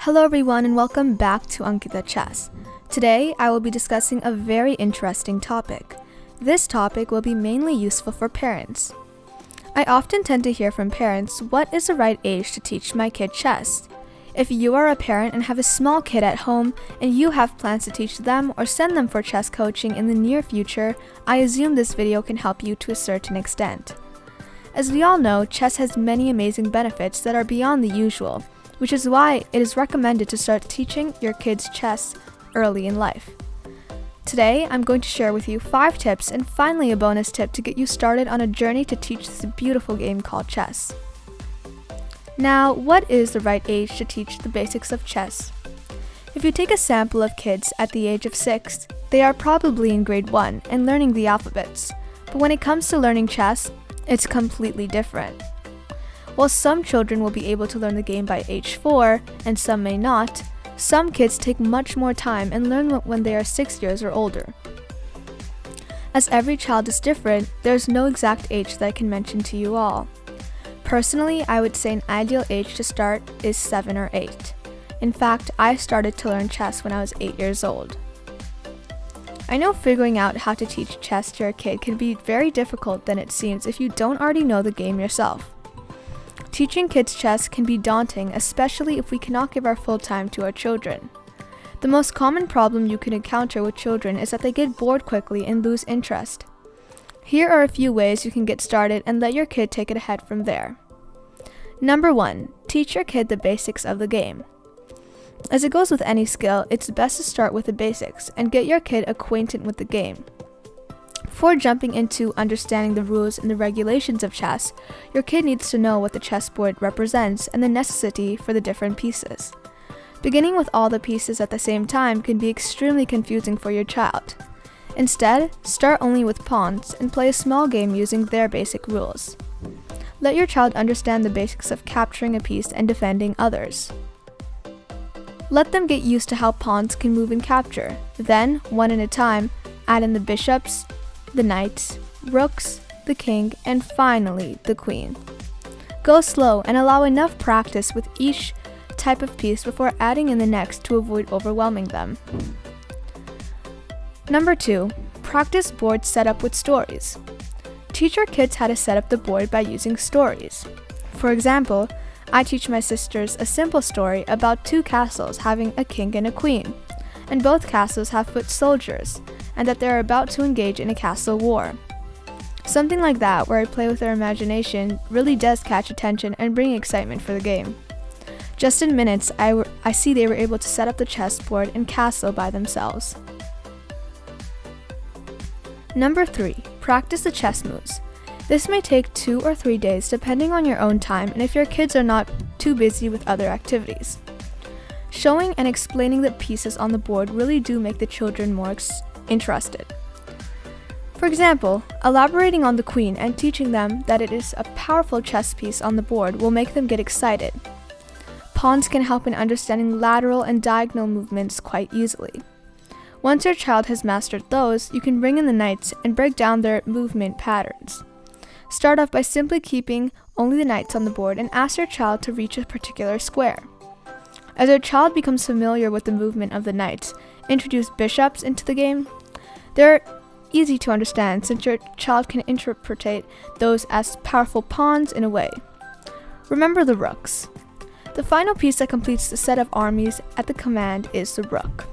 Hello everyone and welcome back to AnkitaChess. Today I will be discussing a very interesting topic. This topic will be mainly useful for parents. I often tend to hear from parents, what is the right age to teach my kid chess? If you are a parent and have a small kid at home and you have plans to teach them or send them for chess coaching in the near future, I assume this video can help you to a certain extent. As we all know, chess has many amazing benefits that are beyond the usual, which is why it is recommended to start teaching your kids chess early in life. Today, I'm going to share with you 5 tips and finally a bonus tip to get you started on a journey to teach this beautiful game called chess. Now, what is the right age to teach the basics of chess? If you take a sample of kids at the age of 6, they are probably in grade 1 and learning the alphabets. But when it comes to learning chess, it's completely different. While some children will be able to learn the game by age 4, and some may not, some kids take much more time and learn when they are 6 years or older. As every child is different, there's no exact age that I can mention to you all. Personally, I would say an ideal age to start is 7 or 8. In fact, I started to learn chess when I was 8 years old. I know figuring out how to teach chess to your kid can be very difficult than it seems if you don't already know the game yourself. Teaching kids chess can be daunting, especially if we cannot give our full time to our children. The most common problem you can encounter with children is that they get bored quickly and lose interest. Here are a few ways you can get started and let your kid take it ahead from there. Number 1. Teach your kid the basics of the game. As it goes with any skill, it's best to start with the basics and get your kid acquainted with the game. Before jumping into understanding the rules and the regulations of chess, your kid needs to know what the chessboard represents and the necessity for the different pieces. Beginning with all the pieces at the same time can be extremely confusing for your child. Instead, start only with pawns and play a small game using their basic rules. Let your child understand the basics of capturing a piece and defending others. Let them get used to how pawns can move and capture. Then, one at a time, add in the bishops, the knights, rooks, the king, and finally, the queen. Go slow and allow enough practice with each type of piece before adding in the next to avoid overwhelming them. Number 2. Practice board setup with stories. Teach your kids how to set up the board by using stories. For example, I teach my sisters a simple story about 2 castles having a king and a queen, and both castles have foot soldiers, and that they're about to engage in a castle war. Something like that, where I play with their imagination, really does catch attention and bring excitement for the game. Just in minutes, I see they were able to set up the chessboard and castle by themselves. Number 3. Practice the chess moves. This may take 2 or 3 days depending on your own time and if your kids are not too busy with other activities. Showing and explaining the pieces on the board really do make the children more interested. For example, elaborating on the queen and teaching them that it is a powerful chess piece on the board will make them get excited. Pawns can help in understanding lateral and diagonal movements quite easily. Once your child has mastered those, you can bring in the knights and break down their movement patterns. Start off by simply keeping only the knights on the board and ask your child to reach a particular square. As your child becomes familiar with the movement of the knights, introduce bishops into the game. They're easy to understand since your child can interpret those as powerful pawns in a way. Remember the rooks. The final piece that completes the set of armies at the command is the rook.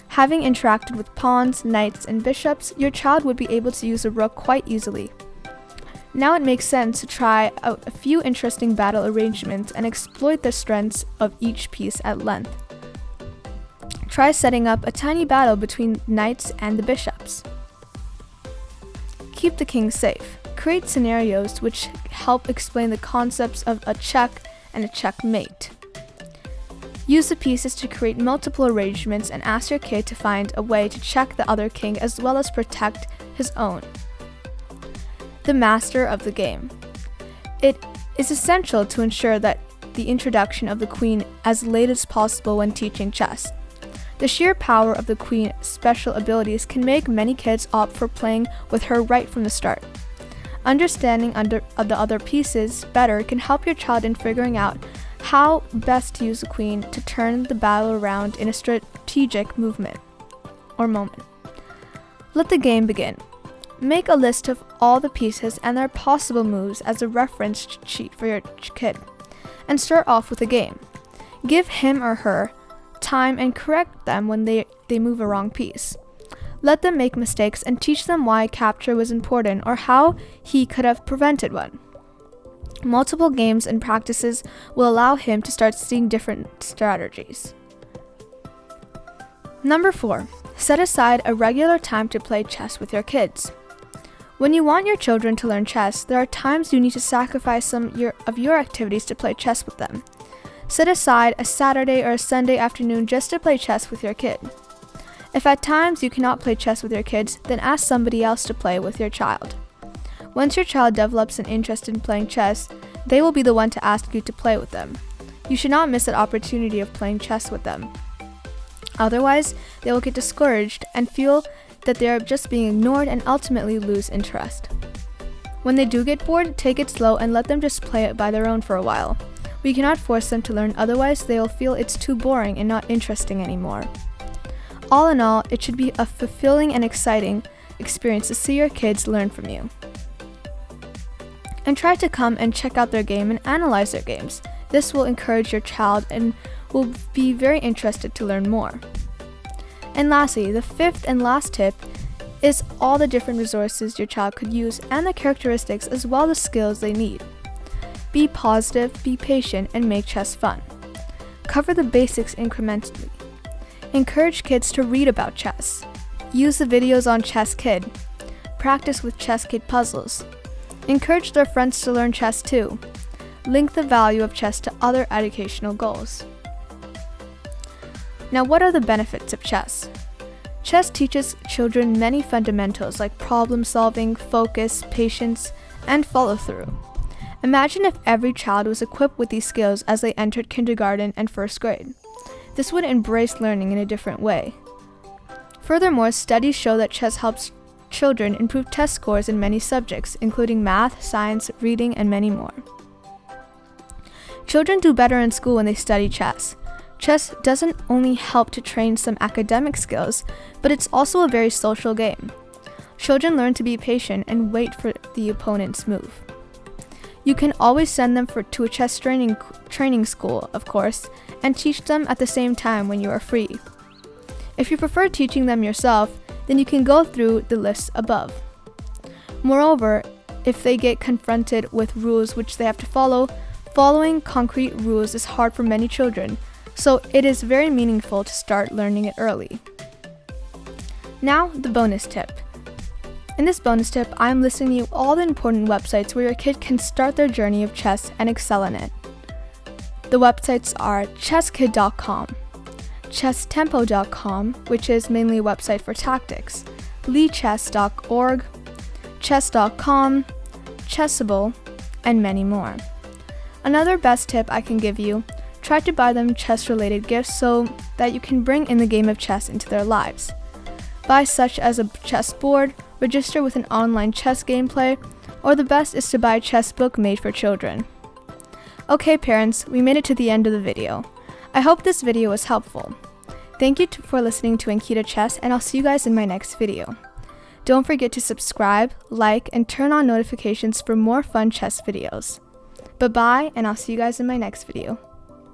Having interacted with pawns, knights, and bishops, your child would be able to use the rook quite easily. Now it makes sense to try out a few interesting battle arrangements and exploit the strengths of each piece at length. Try setting up a tiny battle between knights and the bishops. Keep the king safe. Create scenarios which help explain the concepts of a check and a checkmate. Use the pieces to create multiple arrangements and ask your kid to find a way to check the other king as well as protect his own. The master of the game. It is essential to ensure that the introduction of the queen as late as possible when teaching chess. The sheer power of the queen's special abilities can make many kids opt for playing with her right from the start. Understanding the other pieces better can help your child in figuring out how best to use the queen to turn the battle around in a strategic movement or moment. Let the game begin. Make a list of all the pieces and their possible moves as a reference sheet for your kid, and start off with a game. Give him or her time and correct them when they move a wrong piece. Let them make mistakes and teach them why capture was important or how he could have prevented one. Multiple games and practices will allow him to start seeing different strategies. Number 4. Set aside a regular time to play chess with your kids. When you want your children to learn chess, there are times you need to sacrifice some of your activities to play chess with them. Set aside a Saturday or a Sunday afternoon just to play chess with your kid. If at times you cannot play chess with your kids, then ask somebody else to play with your child. Once your child develops an interest in playing chess, they will be the one to ask you to play with them. You should not miss that opportunity of playing chess with them. Otherwise, they will get discouraged and feel that they are just being ignored and ultimately lose interest. When they do get bored, take it slow and let them just play it by their own for a while. We cannot force them to learn, otherwise they will feel it's too boring and not interesting anymore. All in all, it should be a fulfilling and exciting experience to see your kids learn from you. And try to come and check out their game and analyze their games. This will encourage your child and will be very interested to learn more. And lastly, the 5th and last tip is all the different resources your child could use and the characteristics as well as skills they need. Be positive, be patient, and make chess fun. Cover the basics incrementally. Encourage kids to read about chess. Use the videos on Chess Kid. Practice with Chess Kid puzzles. Encourage their friends to learn chess too. Link the value of chess to other educational goals. Now, what are the benefits of chess? Chess teaches children many fundamentals like problem solving, focus, patience, and follow-through. Imagine if every child was equipped with these skills as they entered kindergarten and first grade. This would embrace learning in a different way. Furthermore, studies show that chess helps children improve test scores in many subjects, including math, science, reading, and many more. Children do better in school when they study chess. Chess doesn't only help to train some academic skills, but it's also a very social game. Children learn to be patient and wait for the opponent's move. You can always send them to a chess training school, of course, and teach them at the same time when you are free. If you prefer teaching them yourself, then you can go through the lists above. Moreover, if they get confronted with rules which they have to follow, following concrete rules is hard for many children, so it is very meaningful to start learning it early. Now, the bonus tip. In this bonus tip, I am listing you all the important websites where your kid can start their journey of chess and excel in it. The websites are chesskid.com, chesstempo.com, which is mainly a website for tactics, leechess.org, chess.com, Chessable, and many more. Another best tip I can give you, try to buy them chess-related gifts so that you can bring in the game of chess into their lives. Buy such as a chess board, register with an online chess gameplay, or the best is to buy a chess book made for children. Okay parents, we made it to the end of the video. I hope this video was helpful. Thank you for listening to AnkitaChess, and I'll see you guys in my next video. Don't forget to subscribe, like, and turn on notifications for more fun chess videos. Bye-bye, and I'll see you guys in my next video.